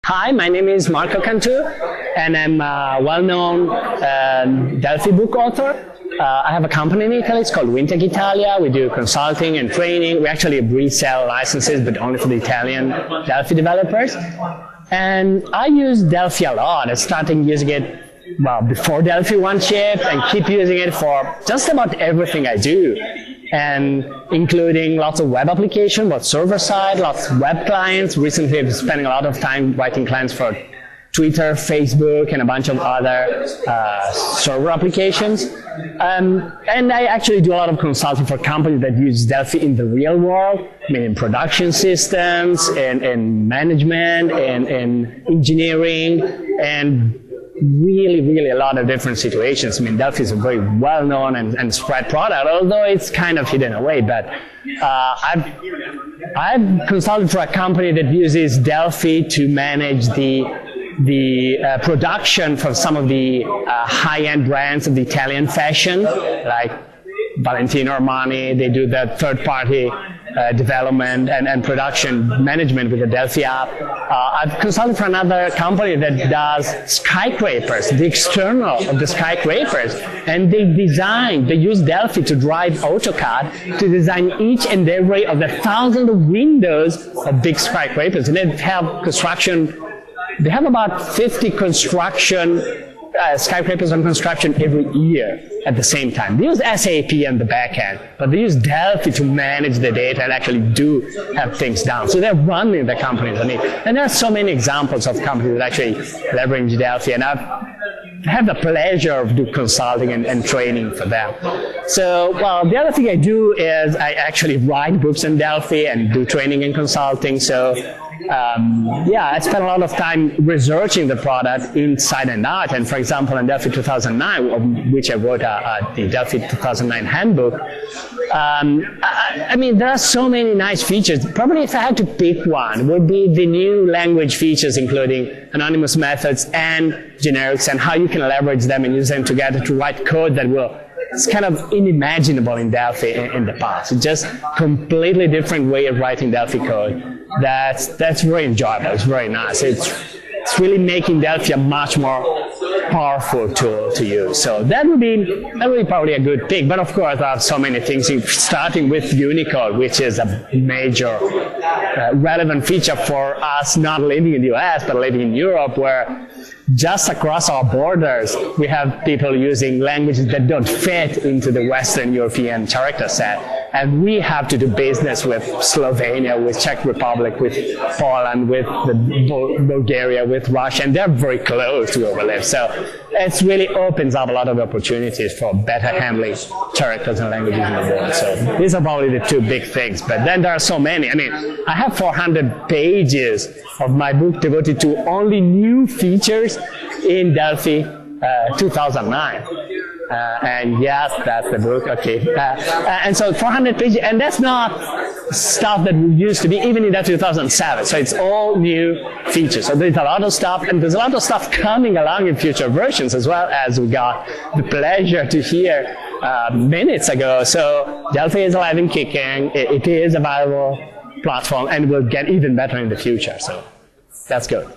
Hi, my name is Marco Cantù, and I'm a well-known Delphi book author. I have a company in Italy, it's called Wintec Italia. We do consulting and training. We actually resell licenses, but only for the Italian Delphi developers. And I use Delphi a lot. I started using it, well, before Delphi 1 shipped, and keep using it for just about everything I do. And including lots of web applications, both server-side, lots of web clients. Recently, I've been spending a lot of time writing clients for Twitter, Facebook, and a bunch of other server applications. And I actually do a lot of consulting for companies that use Delphi in the real world, meaning production systems, and management, and engineering, and really a lot of different situations. I mean, Delphi is a very well-known and spread product, although it's kind of hidden away. But I've consulted for a company that uses Delphi to manage the production for some of the high-end brands of the Italian fashion, like Valentino Armani. They do the third-party development and production management with the Delphi app. I've consulted for another company that does skyscrapers, the external of the skyscrapers, and they use Delphi to drive AutoCAD to design each and every of the thousands of windows of big skyscrapers. And they have construction. They have about 50 skyscrapers on construction every year at the same time. They use SAP on the back end, but they use Delphi to manage the data and actually do have things down. So they're running the companies on it. And there are so many examples of companies that actually leverage Delphi, and I have the pleasure of doing consulting and training for them. So, well, the other thing I do is I actually write books in Delphi and do training and consulting. So, I spent a lot of time researching the product inside and out. And for example, in Delphi 2009, which I wrote the Delphi 2009 handbook, I mean, there are so many nice features. Probably if I had to pick one, would be the new language features, including anonymous methods and generics, and how you can leverage them and use them together to write code that it's kind of unimaginable in Delphi in the past. It's just completely different way of writing Delphi code. That's very enjoyable. It's very nice. It's really making Delphi a much more powerful tool to use. So that would be probably a good pick. But of course, there are so many things, starting with Unicode, which is a major relevant feature for us not living in the US, but living in Europe, where just across our borders, we have people using languages that don't fit into the Western European character set. And we have to do business with Slovenia, with Czech Republic, with Poland, with Bulgaria, with Russia, and they're very close to where we live. So it really opens up a lot of opportunities for better handling characters and languages in the world. So these are probably the two big things. But then there are so many. I mean, I have 400 pages of my book devoted to only new features in Delphi 2009. And yes, that's the book, okay. And so 400 pages, and that's not stuff that used to be even in that 2007. So it's all new features. So there's a lot of stuff, and there's a lot of stuff coming along in future versions as well, as we got the pleasure to hear minutes ago. So Delphi is alive and kicking. It is a viable platform, and will get even better in the future. So that's good.